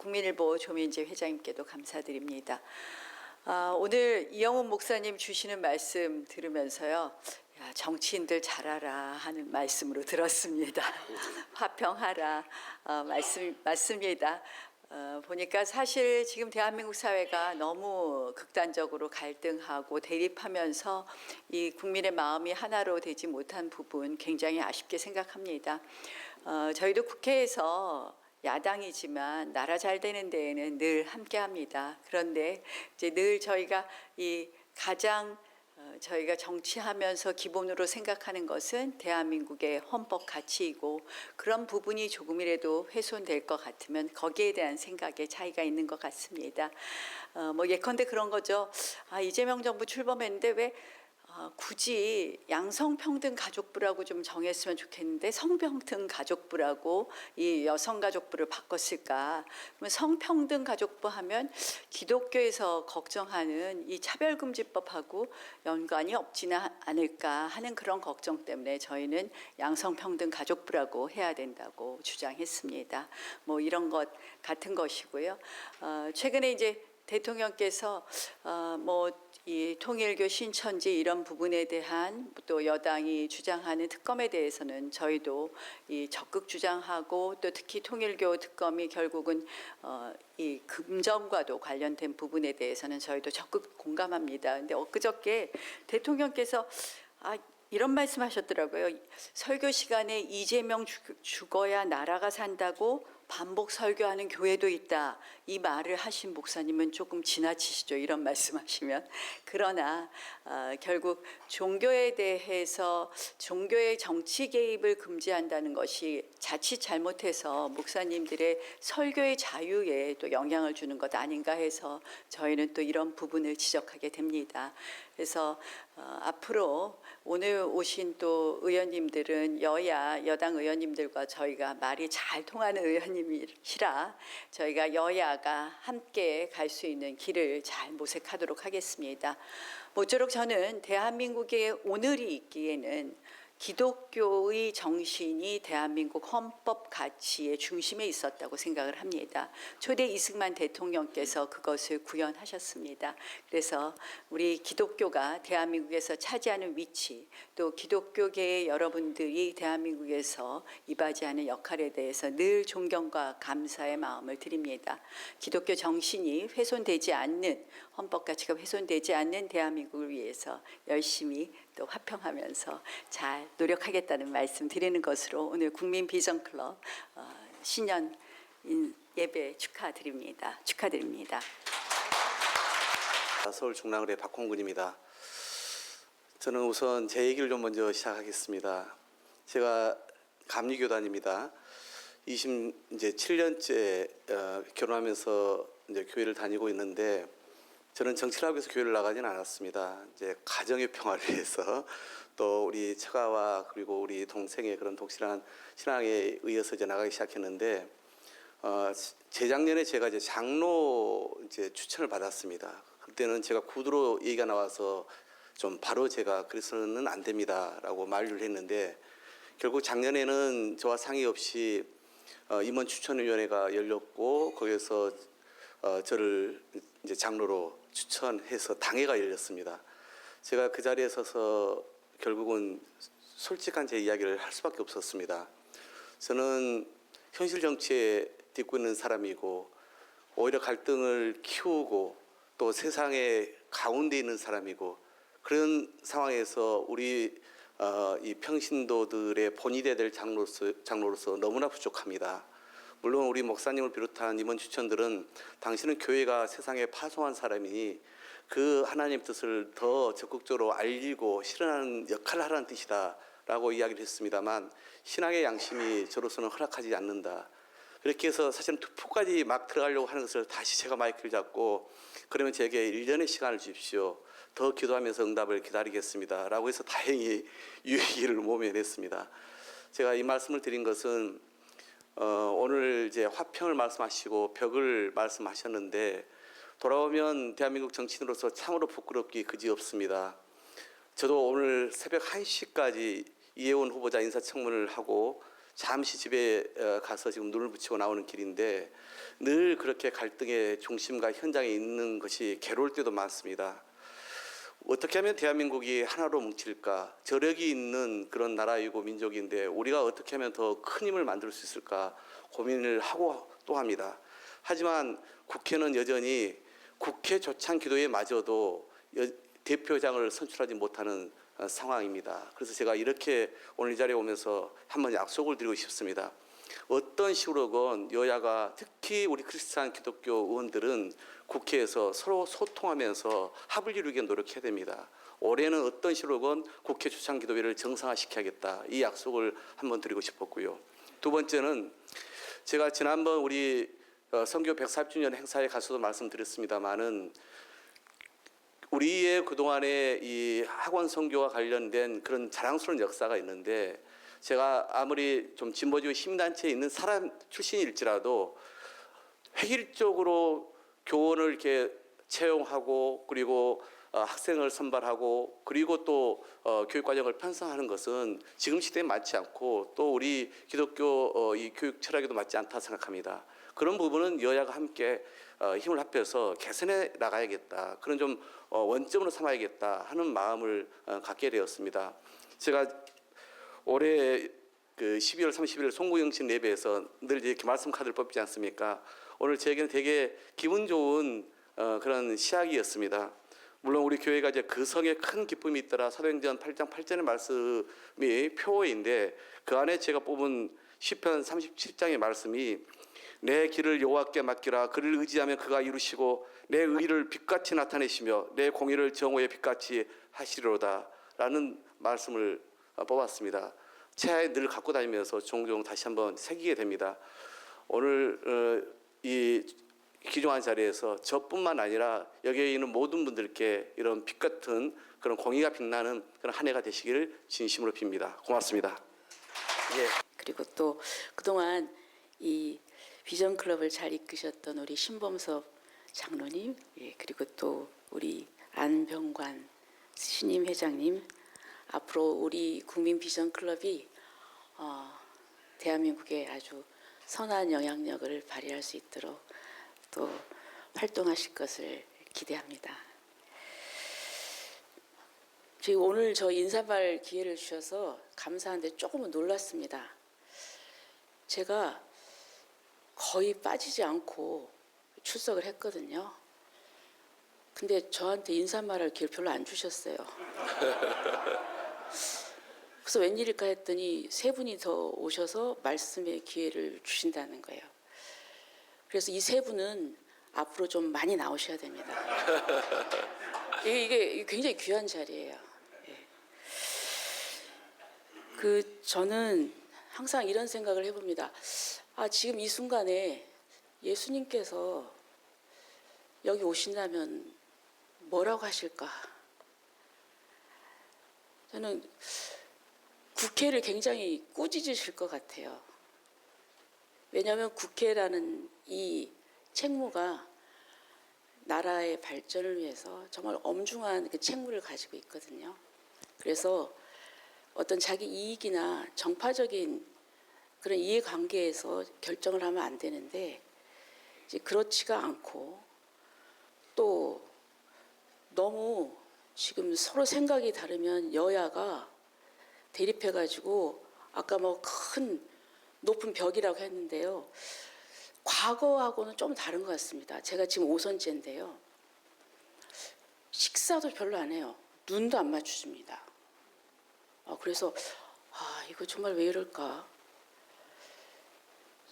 국민일보 조민재 회장님께도 감사드립니다. 오늘 이영훈 목사님 주시는 말씀 들으면서요. 야, 정치인들 잘하라 하는 말씀으로 들었습니다. 화평하라 맞습니다. 보니까 사실 지금 대한민국 사회가 너무 극단적으로 갈등하고 대립하면서 이 국민의 마음이 하나로 되지 못한 부분 굉장히 아쉽게 생각합니다. 저희도 국회에서 야당이지만 나라 잘 되는 데에는 늘 함께합니다. 그런데 이제 늘 저희가 저희가 정치하면서 기본으로 생각하는 것은 대한민국의 헌법 가치이고 그런 부분이 조금이라도 훼손될 것 같으면 거기에 대한 생각에 차이가 있는 것 같습니다. 예컨대 그런 거죠. 이재명 정부 출범했는데 왜 굳이 양성평등 가족부라고 좀 정했으면 좋겠는데 성평등 가족부라고 이 여성가족부를 바꿨을까? 그러면 성평등 가족부 하면 기독교에서 걱정하는 이 차별금지법하고 연관이 없지는 않을까 하는 그런 걱정 때문에 저희는 양성평등 가족부라고 해야 된다고 주장했습니다. 이런 것 같은 것이고요. 최근에 이제 대통령께서 이 통일교 신천지 이런 부분에 대한 또 여당이 주장하는 특검에 대해서는 저희도 적극 주장하고 또 특히 통일교 특검이 결국은 이 금전과도 관련된 부분에 대해서는 저희도 적극 공감합니다. 근데 엊그저께 대통령께서 이런 말씀하셨더라고요. 설교 시간에 이재명 죽어야 나라가 산다고 반복 설교하는 교회도 있다. 이 말을 하신 목사님은 조금 지나치시죠. 이런 말씀하시면. 그러나 결국 종교에 대해서 종교의 정치 개입을 금지한다는 것이 자칫 잘못해서 목사님들의 설교의 자유에 또 영향을 주는 것 아닌가 해서 저희는 또 이런 부분을 지적하게 됩니다. 그래서 앞으로 오늘 오신 또 의원님들은 여당 의원님들과 저희가 말이 잘 통하는 의원님이시라 저희가 여야가 함께 갈 수 있는 길을 잘 모색하도록 하겠습니다. 모쪼록 저는 대한민국의 오늘이 있기에는 기독교의 정신이 대한민국 헌법 가치의 중심에 있었다고 생각을 합니다. 초대 이승만 대통령께서 그것을 구현하셨습니다. 그래서 우리 기독교가 대한민국에서 차지하는 위치, 또 기독교계의 여러분들이 대한민국에서 이바지하는 역할에 대해서 늘 존경과 감사의 마음을 드립니다. 기독교 정신이 훼손되지 않는, 헌법 가치가 훼손되지 않는 대한민국을 위해서 열심히 또 화평하면서 잘 노력하겠다는 말씀 드리는 것으로 오늘 국민비전클럽 신년 예배 축하드립니다. 서울 중랑을의 박홍근입니다. 저는 우선 제 얘기를 좀 먼저 시작하겠습니다. 제가 감리교단입니다. 이제 7년째 결혼하면서 이제 교회를 다니고 있는데 저는 정치를 하기 위해서 교회를 나가지는 않았습니다. 이제 가정의 평화를 위해서 또 우리 처가와 그리고 우리 동생의 그런 독실한 신앙에 의해서 이제 나가기 시작했는데 재작년에 제가 이제 장로 추천을 받았습니다. 그때는 제가 구두로 얘기가 나와서 좀 바로 제가 그래서는 안 됩니다라고 만류를 했는데 결국 작년에는 저와 상의 없이 임원 추천위원회가 열렸고 거기에서 저를 이제 장로로 추천해서 당회가 열렸습니다. 제가 그 자리에 서서 결국은 솔직한 제 이야기를 할 수밖에 없었습니다. 저는 현실 정치에 딛고 있는 사람이고 오히려 갈등을 키우고 또 세상의 가운데 있는 사람이고 그런 상황에서 우리 이 평신도들의 본이 돼야 될 장로로서 너무나 부족합니다. 물론 우리 목사님을 비롯한 임원 추천들은 당신은 교회가 세상에 파송한 사람이니 그 하나님 뜻을 더 적극적으로 알리고 실현하는 역할을 하라는 뜻이다 라고 이야기를 했습니다만 신앙의 양심이 저로서는 허락하지 않는다. 그렇게 해서 사실은 투표까지 막 들어가려고 하는 것을 다시 제가 마이크를 잡고 그러면 제게 1년의 시간을 주십시오. 더 기도하면서 응답을 기다리겠습니다 라고 해서 다행히 유예기를 모면했습니다. 제가 이 말씀을 드린 것은 오늘 이제 화평을 말씀하시고 벽을 말씀하셨는데 돌아오면 대한민국 정치인으로서 참으로 부끄럽기 그지없습니다. 저도 오늘 새벽 1시까지 이혜원 후보자 인사청문을 하고 잠시 집에 가서 지금 눈을 붙이고 나오는 길인데 늘 그렇게 갈등의 중심과 현장에 있는 것이 괴로울 때도 많습니다. 어떻게 하면 대한민국이 하나로 뭉칠까? 저력이 있는 그런 나라이고 민족인데 우리가 어떻게 하면 더 큰 힘을 만들 수 있을까 고민을 하고 또 합니다. 하지만 국회는 여전히 국회 조찬 기도에 마저도 대표장을 선출하지 못하는 상황입니다. 그래서 제가 이렇게 오늘 이 자리에 오면서 한번 약속을 드리고 싶습니다. 어떤 식으로건 여야가 특히 우리 크리스찬 기독교 의원들은 국회에서 서로 소통하면서 합을 이루기 위해 노력해야 됩니다. 올해는 어떤 식으로건 국회 주창기도회를 정상화시켜야겠다. 이 약속을 한번 드리고 싶었고요. 두 번째는 제가 지난번 우리 선교 140주년 행사에 가서도 말씀드렸습니다마는 우리의 그동안의 이 학원 선교와 관련된 그런 자랑스러운 역사가 있는데 제가 아무리 좀 진보주의 시민단체에 있는 사람 출신일지라도 획일적으로 교원을 이렇게 채용하고 그리고 학생을 선발하고 그리고 또 교육과정을 편성하는 것은 지금 시대에 맞지 않고 또 우리 기독교 이 교육 철학에도 맞지 않다 생각합니다. 그런 부분은 여야가 함께 힘을 합해서 개선해 나가야겠다. 그런 좀 원점으로 삼아야겠다 하는 마음을 갖게 되었습니다. 제가 올해 그 12월 30일 송구영신 예배에서 늘 이렇게 말씀 카드를 뽑지 않습니까? 오늘 제게는 되게 기분 좋은 그런 시작이었습니다. 물론 우리 교회가 이제 그 성에 큰 기쁨이 있더라. 사도행전 8장 8절의 말씀이 표어인데 그 안에 제가 뽑은 시편 37장의 말씀이 내 길을 여호와께 맡기라. 그를 의지하면 그가 이루시고 내 의를 빛같이 나타내시며 내 공의를 정오의 빛같이 하시리로다 라는 말씀을 뽑았습니다. 체하에 늘 갖고 다니면서 종종 다시 한번 새기게 됩니다. 오늘 이 귀중한 자리에서 저뿐만 아니라 여기에 있는 모든 분들께 이런 빛 같은 그런 공의가 빛나는 그런 한 해가 되시기를 진심으로 빕니다. 고맙습니다. 예. 그리고 또 그동안 이 비전 클럽을 잘 이끄셨던 우리 신범섭 장로님, 예, 그리고 또 우리 안병관 신임 회장님, 앞으로 우리 국민 비전 클럽이 대한민국에 아주 선한 영향력을 발휘할 수 있도록 또 활동하실 것을 기대합니다. 지금 오늘 저 인사말 기회를 주셔서 감사한데 조금은 놀랐습니다. 제가 거의 빠지지 않고 출석을 했거든요. 근데 저한테 인사말할 기회를 별로 안 주셨어요. 그래서 웬일일까 했더니 세 분이 더 오셔서 말씀의 기회를 주신다는 거예요. 그래서 이 세 분은 앞으로 좀 많이 나오셔야 됩니다. 이게 굉장히 귀한 자리예요. 저는 항상 이런 생각을 해봅니다. 지금 이 순간에 예수님께서 여기 오신다면 뭐라고 하실까? 저는 국회를 굉장히 꾸짖으실 것 같아요. 왜냐하면 국회라는 이 책무가 나라의 발전을 위해서 정말 엄중한 그 책무를 가지고 있거든요. 그래서 어떤 자기 이익이나 정파적인 그런 이해관계에서 결정을 하면 안 되는데 이제 그렇지가 않고 또 너무 지금 서로 생각이 다르면 여야가 대립해가지고 아까 뭐 큰 높은 벽이라고 했는데요. 과거하고는 좀 다른 것 같습니다. 제가 지금 5선째인데요. 식사도 별로 안 해요. 눈도 안 맞추십니다. 그래서 이거 정말 왜 이럴까?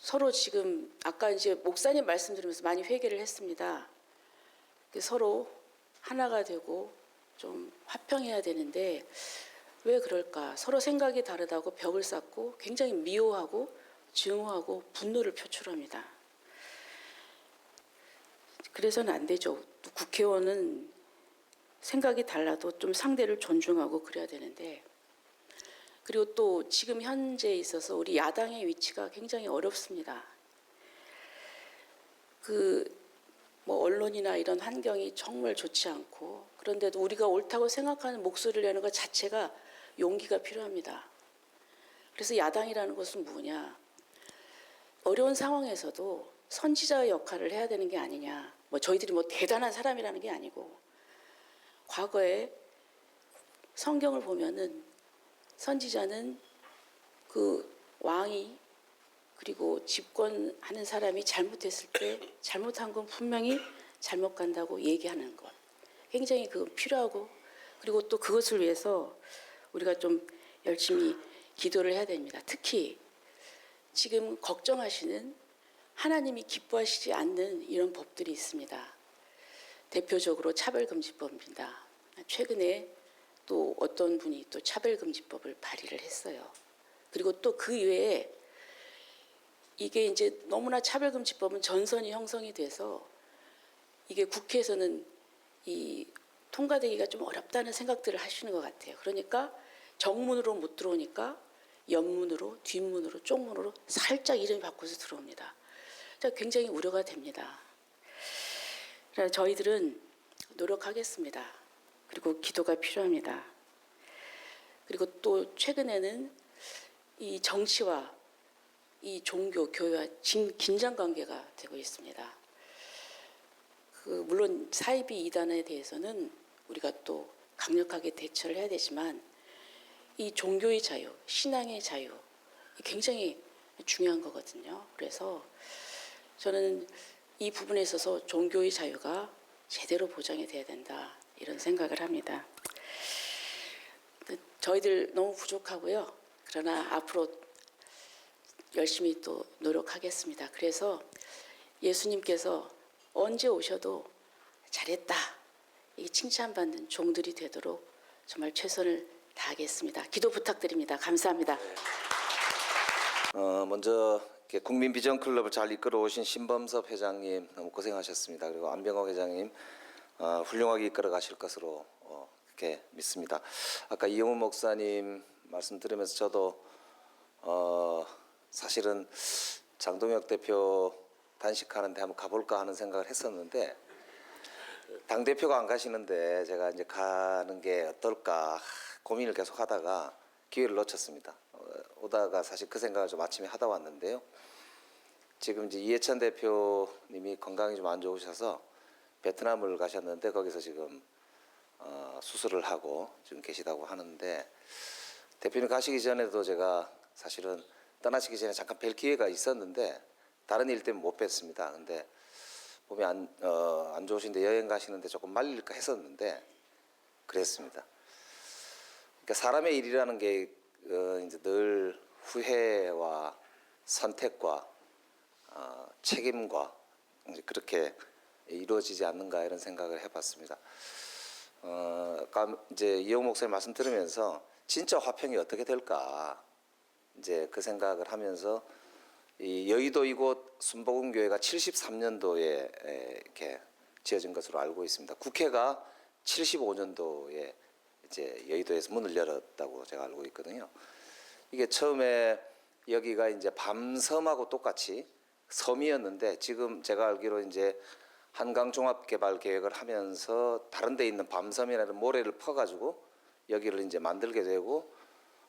서로 지금 아까 이제 목사님 말씀 들으면서 많이 회개를 했습니다. 서로 하나가 되고 좀 화평해야 되는데 왜 그럴까? 서로 생각이 다르다고 벽을 쌓고 굉장히 미워하고 증오하고 분노를 표출합니다. 그래서는 안 되죠. 또 국회의원은 생각이 달라도 좀 상대를 존중하고 그래야 되는데 그리고 또 지금 현재에 있어서 우리 야당의 위치가 굉장히 어렵습니다. 뭐 언론이나 이런 환경이 정말 좋지 않고 그런데도 우리가 옳다고 생각하는 목소리를 내는 것 자체가 용기가 필요합니다. 그래서 야당이라는 것은 뭐냐? 어려운 상황에서도 선지자의 역할을 해야 되는 게 아니냐. 뭐 저희들이 뭐 대단한 사람이라는 게 아니고 과거에 성경을 보면은 선지자는 그 왕이 그리고 집권하는 사람이 잘못했을 때 잘못한 건 분명히 잘못 간다고 얘기하는 것. 굉장히 그 필요하고 그리고 또 그것을 위해서 우리가 좀 열심히 기도를 해야 됩니다. 특히 지금 걱정하시는 하나님이 기뻐하시지 않는 이런 법들이 있습니다. 대표적으로 차별금지법입니다. 최근에 또 어떤 분이 또 차별금지법을 발의를 했어요. 그리고 또 그 이외에 이게 이제 너무나 차별금지법은 전선이 형성이 돼서 이게 국회에서는 이 통과되기가 좀 어렵다는 생각들을 하시는 것 같아요. 그러니까 정문으로 못 들어오니까 옆문으로, 뒷문으로, 쪽문으로 살짝 이름이 바꿔서 들어옵니다. 굉장히 우려가 됩니다. 그래서 저희들은 노력하겠습니다. 그리고 기도가 필요합니다. 그리고 또 최근에는 이 정치와 이 종교, 교회와 긴장 관계가 되고 있습니다. 물론 사이비 이단에 대해서는 우리가 또 강력하게 대처를 해야 되지만 이 종교의 자유, 신앙의 자유 굉장히 중요한 거거든요. 그래서 저는 이 부분에 있어서 종교의 자유가 제대로 보장이 돼야 된다 이런 생각을 합니다. 저희들 너무 부족하고요. 그러나 앞으로 열심히 또 노력하겠습니다. 그래서 예수님께서 언제 오셔도 잘했다 이 칭찬받는 종들이 되도록 정말 최선을 다하겠습니다. 기도 부탁드립니다. 감사합니다. 먼저 이렇게 국민비전클럽을 잘 이끌어 오신 신범섭 회장님 너무 고생하셨습니다. 그리고 안병옥 회장님 훌륭하게 이끌어 가실 것으로 이렇게 믿습니다. 아까 이영훈 목사님 말씀 들으면서 저도 사실은 장동혁 대표 단식하는데 한번 가볼까 하는 생각을 했었는데 당 대표가 안 가시는데 제가 이제 가는 게 어떨까 고민을 계속 하다가 기회를 놓쳤습니다. 오다가 사실 그 생각을 좀 아침에 하다 왔는데요. 지금 이제 이해찬 대표님이 건강이 좀 안 좋으셔서 베트남을 가셨는데 거기서 지금 수술을 하고 지금 계시다고 하는데 대표님 가시기 전에도 제가 사실은 떠나시기 전에 잠깐 뵐 기회가 있었는데 다른 일 때문에 못 뵀습니다. 근데 몸이 안 좋으신데 여행 가시는데 조금 말릴까 했었는데 그랬습니다. 그러니까 사람의 일이라는 게 이제 늘 후회와 선택과 책임과 이제 그렇게 이루어지지 않는가 이런 생각을 해봤습니다. 이제 이영 목사님 말씀 들으면서 진짜 화평이 어떻게 될까 이제 그 생각을 하면서 이 여의도 이곳 순복음교회가 73년도에 이렇게 지어진 것으로 알고 있습니다. 국회가 75년도에 이제 여의도에서 문을 열었다고 제가 알고 있거든요. 이게 처음에 여기가 이제 밤섬하고 똑같이 섬이었는데 지금 제가 알기로 이제 한강종합개발 계획을 하면서 다른 데 있는 밤섬이라는 모래를 퍼가지고 여기를 이제 만들게 되고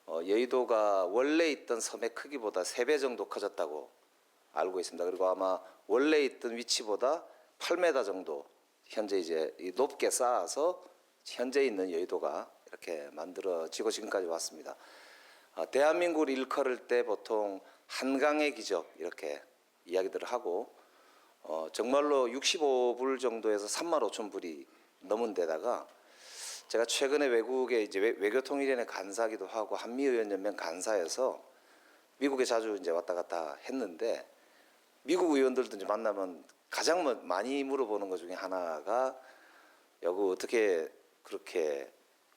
여의도가 원래 있던 섬의 크기보다 3배 정도 커졌다고 알고 있습니다. 그리고 아마 원래 있던 위치보다 8m 정도 현재 이제 높게 쌓아서 현재 있는 여의도가 이렇게 만들어지고 지금까지 왔습니다. 대한민국을 일컬을 때 보통 한강의 기적 이렇게 이야기들을 하고 정말로 65불 정도에서 35,000불이 넘은 데다가 제가 최근에 외국에 이제 외교통일위원회 간사기도 하고 한미의원연맹 간사여서 미국에 자주 이제 왔다 갔다 했는데 미국 의원들도 이제 만나면 가장 많이 물어보는 것 중에 하나가 여기 어떻게 그렇게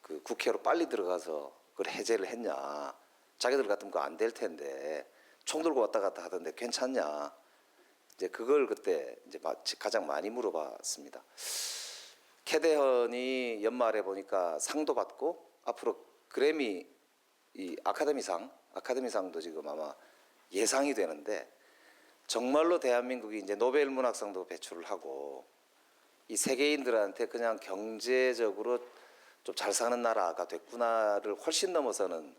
그 국회로 빨리 들어가서 그걸 해제를 했냐. 자기들 같으면 그거 안 될 텐데 총 들고 왔다 갔다 하던데 괜찮냐. 이제 그걸 그때 이제 가장 많이 물어봤습니다. 캐대헌이 연말에 보니까 상도 받고 앞으로 그래미 이 아카데미상도 지금 아마 예상이 되는데 정말로 대한민국이 이제 노벨 문학상도 배출을 하고 이 세계인들한테 그냥 경제적으로 좀 잘 사는 나라가 됐구나를 훨씬 넘어서는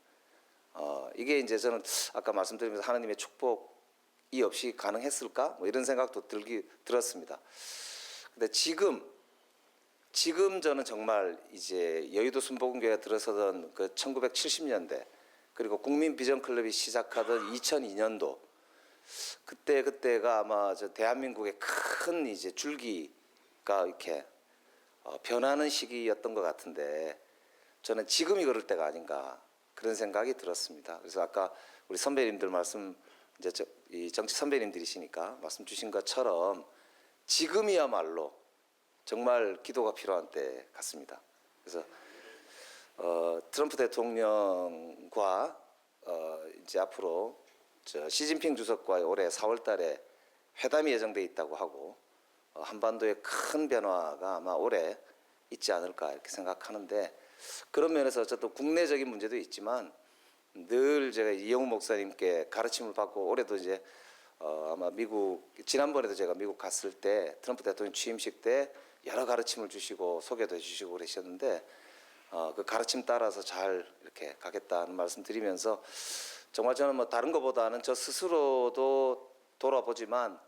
이게 이제 저는 아까 말씀드리면서 하나님의 축복이 없이 가능했을까? 뭐 이런 생각도 들었습니다. 근데 지금 저는 정말 이제 여의도 순복음교회가 들어서던 그 1970년대 그리고 국민 비전 클럽이 시작하던 2002년도 그때가 아마 저 대한민국의 큰 이제 줄기가 이렇게 변하는 시기였던 것 같은데 저는 지금이 그럴 때가 아닌가 그런 생각이 들었습니다. 그래서 아까 우리 선배님들 말씀 이제 이 정치 선배님들이시니까 말씀 주신 것처럼 지금이야말로 정말 기도가 필요한 때 같습니다. 그래서 트럼프 대통령과 이제 앞으로 시진핑 주석과의 올해 4월달에 회담이 예정돼 있다고 하고 한반도의 큰 변화가 아마 올해 있지 않을까 이렇게 생각하는데 그런 면에서 어쨌든 국내적인 문제도 있지만 늘 제가 이영우 목사님께 가르침을 받고 올해도 이제 아마 지난번에도 제가 미국 갔을 때 트럼프 대통령 취임식 때 여러 가르침을 주시고 소개도 해주시고 그러셨는데 그 가르침 따라서 잘 이렇게 가겠다는 말씀 드리면서 정말 저는 뭐 다른 것보다는 저 스스로도 돌아보지만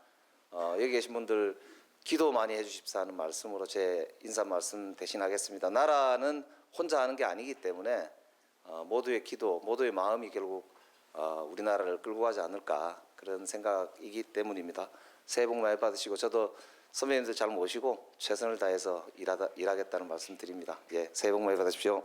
여기 계신 분들 기도 많이 해주십사 하는 말씀으로 제 인사 말씀 대신하겠습니다. 나라는 혼자 하는 게 아니기 때문에 모두의 기도, 모두의 마음이 결국 우리나라를 끌고 가지 않을까 그런 생각이기 때문입니다. 새해 복 많이 받으시고 저도 선배님들 잘 모시고 최선을 다해서 일하겠다는 말씀 드립니다. 예, 새해 복 많이 받으십시오.